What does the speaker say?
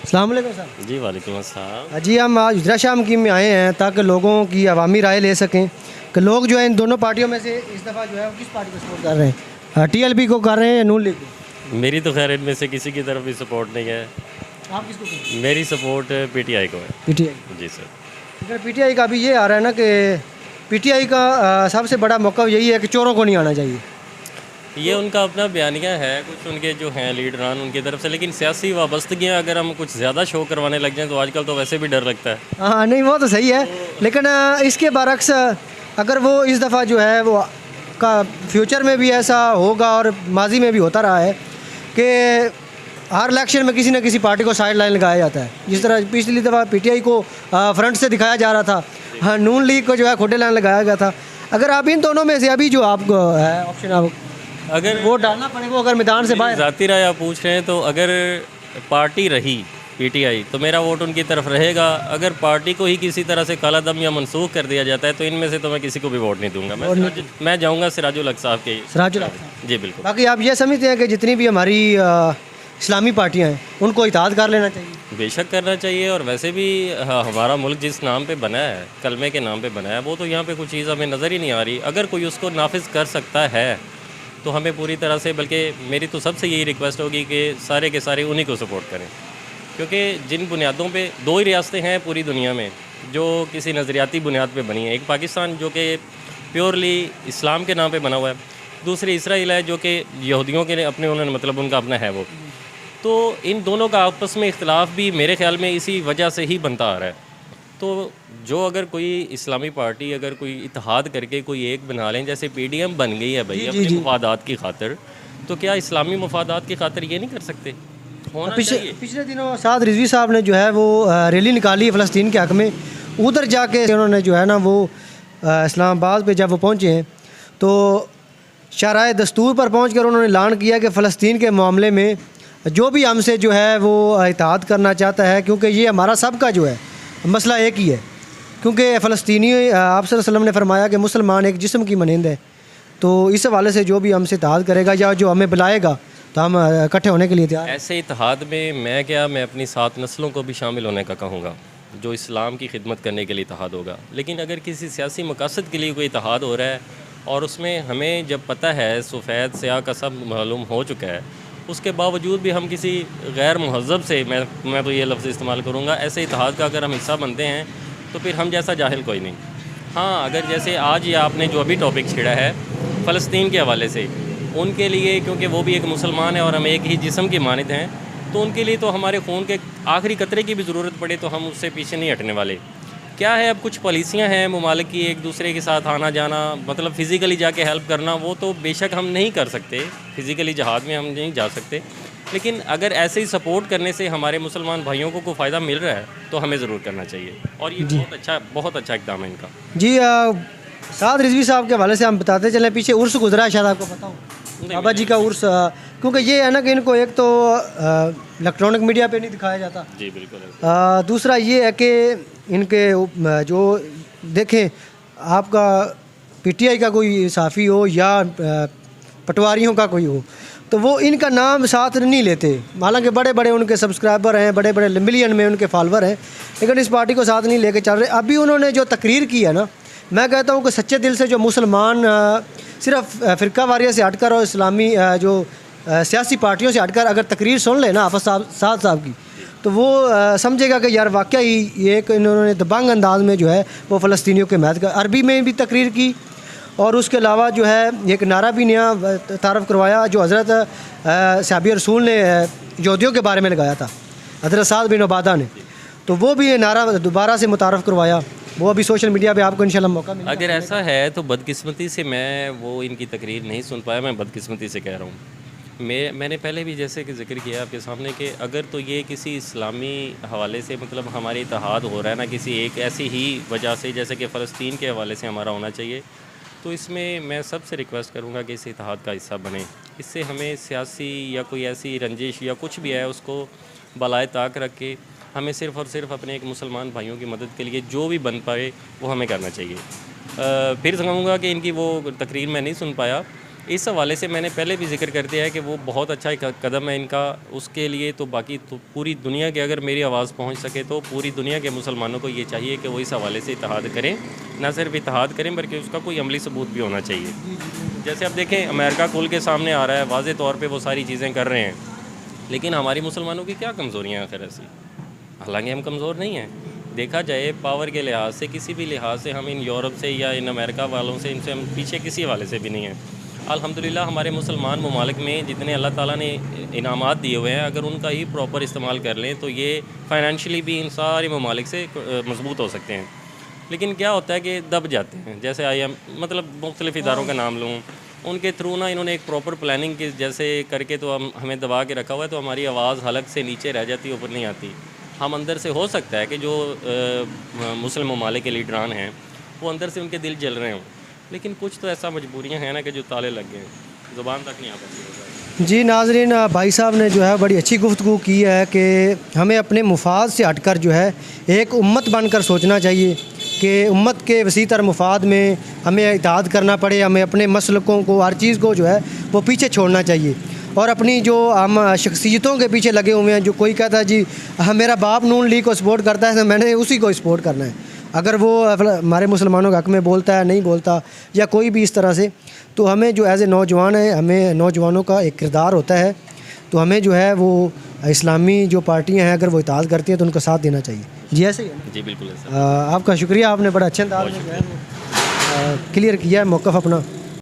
अस्सलाम वालेकुम साहब। जी वालेकुम अस्सलाम। जी हम आज हुजरा शाम की में आए हैं ताकि लोगों की अवामी राय ले सकें कि लोग जो है इन दोनों पार्टियों में से इस दफ़ा जो है वो किस पार्टी को सपोर्ट कर रहे हैं, TLP को कर रहे हैं या नून लीग को। मेरी तो खैर इनमें से किसी की तरफ भी सपोर्ट नहीं है। आप किसको कर रहे हैं? मेरी सपोर्ट पीटीआई को है। PTI। जी सर। लेकिन PTI का अभी ये आ रहा है ना कि PTI का सबसे बड़ा मौका यही है कि चोरों को नहीं आना चाहिए। ये उनका अपना बयानिया है, कुछ उनके जो हैं लीडरान उनकी तरफ से, लेकिन सियासी वाबस्तगियाँ अगर हम कुछ ज़्यादा शो करवाने लग जाएँ तो आजकल तो वैसे भी डर लगता है। हाँ नहीं वो तो सही है, लेकिन इसके बरक्स अगर वो इस दफ़ा जो है वो का फ्यूचर में भी ऐसा होगा और माजी में भी होता रहा है कि हर इलेक्शन में किसी न किसी पार्टी को साइड लाइन लगाया जाता है। जिस तरह पिछली दफ़ा PTI को फ्रंट से दिखाया जा रहा था, हाँ नून लीग को जो है खोटे लाइन लगाया गया था। अगर आप इन दोनों में से अभी जो आपको है ऑप्शन आप अगर वोट डालना पड़ेगा, अगर मैदान से बाहर ज़ाती राय आप पूछ रहे हैं तो अगर पार्टी रही पीटीआई तो मेरा वोट उनकी तरफ रहेगा। अगर पार्टी को ही किसी तरह से काला दम या मनसूख कर दिया जाता है तो इनमें से तो मैं किसी को भी वोट नहीं दूंगा। मैं जाऊंगा सिराजुल हक साहब के। सिराजुल हक। जी बिल्कुल। बाकी आप ये समझते हैं कि जितनी भी हमारी इस्लामी पार्टियां हैं उनको इताद कर लेना चाहिए? बेशक करना चाहिए, और वैसे भी हमारा मुल्क जिस नाम पे बना है, कलमे के नाम पे बना है, वो तो यहाँ पे कुछ चीज़ हमें नज़र ही नहीं आ रही। अगर कोई उसको नाफिज कर सकता है तो हमें पूरी तरह से, बल्कि मेरी तो सबसे यही रिक्वेस्ट होगी कि सारे के सारे उन्हीं को सपोर्ट करें, क्योंकि जिन बुनियादों पे दो ही रियासतें हैं पूरी दुनिया में जो किसी नज़रियाती बुनियाद पे बनी है। एक पाकिस्तान जो कि प्योरली इस्लाम के नाम पे बना हुआ है, दूसरी इसराइल है जो कि यहूदियों के अपने उन्होंने मतलब उनका अपना है वो। तो इन दोनों का आपस में इख्तलाफ भी मेरे ख्याल में इसी वजह से ही बनता आ रहा है। तो जो अगर कोई इस्लामी पार्टी अगर कोई इत्तेहाद करके कोई एक बना लें, जैसे PDM बन गई है भाई अपने मफादात की खातिर, तो क्या इस्लामी मफादात की खातिर ये नहीं कर सकते? होना चाहिए। पिछले दिनों साद रिजवी साहब ने जो है वो रैली निकाली फ़लस्तीन के हक़ में। उधर जाके उन्होंने जो है ना वो इस्लामाबाद पे जब वो पहुँचे हैं तो शराय दस्तूर पर पहुँच कर उन्होंने ऐलान किया कि फ़लस्तीन के मामले में जो भी हमसे जो है वो इत्तेहाद करना चाहता है, क्योंकि ये हमारा सबका जो है मसला एक ही है। क्योंकि फ़लस्तीनी आप सल्लल्लाहु अलैहि वसल्लम ने फरमाया कि मुसलमान एक जिस्म की मानंद है, तो इस हवाले से जो भी हमसे इत्तेहाद करेगा या जो हमें बुलाएगा तो हम इकट्ठे होने के लिए तैयार हैं। ऐसे इत्तेहाद में मैं अपनी 7 नस्लों को भी शामिल होने का कहूँगा जो इस्लाम की खिदमत करने के लिए इत्तेहाद होगा। लेकिन अगर किसी सियासी मकसद के लिए कोई इत्तेहाद हो रहा है और उसमें हमें जब पता है सफ़ेद स्याह का सब मालूम हो चुका है, उसके बावजूद भी हम किसी गैर महज़ब से, मैं तो ये लफ्ज़ इस्तेमाल करूँगा, ऐसे इत्तेहाद का अगर हम हिस्सा बनते हैं तो फिर हम जैसा जाहिल कोई नहीं। हाँ, अगर जैसे आज ये आपने जो अभी टॉपिक छेड़ा है फ़लस्तीन के हवाले से, उनके लिए क्योंकि वो भी एक मुसलमान है और हम एक ही जिस्म की मानित हैं, तो उनके लिए तो हमारे खून के आखिरी कतरे की भी ज़रूरत पड़े तो हम उससे पीछे नहीं हटने वाले। क्या है, अब कुछ पॉलिसियाँ हैं ममालिक की एक दूसरे के साथ आना जाना, मतलब फ़िज़िकली जाके हेल्प करना, वो तो बेशक हम नहीं कर सकते, फ़िज़िकली जहाद में हम नहीं जा सकते, लेकिन अगर ऐसे ही सपोर्ट करने से हमारे मुसलमान भाइयों को कोई फ़ायदा मिल रहा है तो हमें ज़रूर करना चाहिए। और ये बहुत अच्छा इक़दाम है इनका। जी साद रिजवी साहब के हवाले से हम बताते चलें, पीछे उर्स गुजरा है, शायद आपको पता हो, बाबा जी का उर्स। क्योंकि ये है ना कि इनको एक तो इलेक्ट्रॉनिक मीडिया पे नहीं दिखाया जाता। जी बिल्कुल। दूसरा ये है कि इनके जो देखें आपका PTI का कोई साफ़ी हो या पटवारियों का कोई हो तो वो इनका नाम साथ नहीं लेते, हालांकि बड़े बड़े उनके सब्सक्राइबर हैं, बड़े बड़े मिलियन में उनके फॉलोवर हैं, लेकिन इस पार्टी को साथ नहीं लेके चल रहे। अभी उन्होंने जो तकरीर की है ना, मैं कहता हूँ कि सच्चे दिल से जो मुसलमान सिर्फ फ़िरका वारियत से हटकर और इस्लामी जो सियासी पार्टियों से हटकर अगर तकरीर सुन ले ना हाफ़िज़ साहब की, तो वो समझेगा कि यार वाकई ही एक इन्होंने दबंग अंदाज में जो है वो फ़लस्तीनियों के महत का अरबी में भी तकरीर की, और उसके अलावा जो है एक नारा भी नया तारफ़ करवाया जो हज़रत साहबी रसूल ने यहूदियों के बारे में लगाया था, हज़रत साद बिन उबादा ने, तो वो भी नारा दोबारा से मुतारफ़ करवाया। वो अभी सोशल मीडिया पे आपको इंशाल्लाह मौका मिलेगा। अगर ऐसा है तो बदकिस्मती से मैं वो इनकी तकरीर नहीं सुन पाया, मैं बदकिस्मती से कह रहा हूँ। मैंने पहले भी जैसे कि जिक्र किया आपके सामने कि अगर तो ये किसी इस्लामी हवाले से मतलब हमारे इत्तेहाद हो रहा है ना किसी एक ऐसी ही वजह से जैसे कि फ़लस्तीन के हवाले से हमारा होना चाहिए, तो इसमें मैं सबसे रिक्वेस्ट करूँगा कि इस इत्तेहाद का हिस्सा बने। इससे हमें सियासी या कोई ऐसी रंजिश या कुछ भी है उसको बलाए ताक रख के हमें सिर्फ़ और सिर्फ अपने एक मुसलमान भाइयों की मदद के लिए जो भी बन पाए वो हमें करना चाहिए। फिर कहूँगा कि इनकी वो तकरीर मैं नहीं सुन पाया, इस हवाले से मैंने पहले भी जिक्र कर दिया है कि वो बहुत अच्छा एक कदम है इनका। उसके लिए तो बाकी तो पूरी दुनिया के, अगर मेरी आवाज़ पहुंच सके तो पूरी दुनिया के मुसलमानों को ये चाहिए कि वो इस हवाले से इत्तेहाद करें, ना सिर्फ इत्तेहाद करें बल्कि उसका कोई अमली सबूत भी होना चाहिए। जैसे अब देखें, अमेरिका खुल के सामने आ रहा है, वाज़े तौर पर वो सारी चीज़ें कर रहे हैं, लेकिन हमारी मुसलमानों की क्या कमज़ोरियाँ आखिर ऐसी? हालांकि हम कमज़ोर नहीं हैं। देखा जाए पावर के लिहाज से, किसी भी लिहाज से हम इन यूरोप से या इन अमेरिका वालों से, इनसे हम पीछे किसी हवाले से भी नहीं हैं। अल्हम्दुलिल्लाह हमारे मुसलमान ममालिक में जितने अल्लाह ताला ने इनामात दिए हुए हैं, अगर उनका ही प्रॉपर इस्तेमाल कर लें तो ये फ़ाइनेंशियली भी इन सारे ममालिक से मजबूत हो सकते हैं। लेकिन क्या होता है कि दब जाते हैं। जैसे IM, मतलब मुख्तलिफ़ इदारों का नाम लूँ, उनके थ्रू ना इन्होंने एक प्रॉपर प्लानिंग की जैसे करके तो हमें दबा के रखा हुआ है, तो हमारी आवाज़ हलक से नीचे रह जाती है, ऊपर नहीं आती। हम अंदर से, हो सकता है कि जो मुस्लिम ममालिक के लीडरान हैं वो अंदर से उनके दिल जल रहे हों, लेकिन कुछ तो ऐसा मजबूरियां हैं ना कि जो ताले लग गए हैं, ज़ुबान तक नहीं आ पाती। जी नाज़रीन, भाई साहब ने जो है बड़ी अच्छी गुफ्तगू की है कि हमें अपने मुफाद से हटकर जो है एक उम्मत बनकर सोचना चाहिए कि उम्मत के वसीतर मुफाद में हमें इत्तेहाद करना पड़े, हमें अपने मसलकों को, हर चीज़ को जो है वो पीछे छोड़ना चाहिए। और अपनी जो हम शख्सियतों के पीछे लगे हुए हैं, जो कोई कहता है जी मेरा बाप नून लीग को सपोर्ट करता है तो मैंने उसी को सपोर्ट करना है, अगर वो हमारे मुसलमानों के हक़ में बोलता है, नहीं बोलता, या कोई भी इस तरह से, तो हमें जो एज़ ए नौजवान है, हमें नौजवानों का एक किरदार होता है, तो हमें जो है वो इस्लामी जो पार्टियां हैं अगर वो इत्तेहाद करती हैं तो उनका साथ देना चाहिए। जी ऐसे ही है। जी बिल्कुल ऐसा। आपका शुक्रिया, आपने बड़ा अच्छे अंदाज में जो है क्लियर किया है मौक़िफ़ अपना।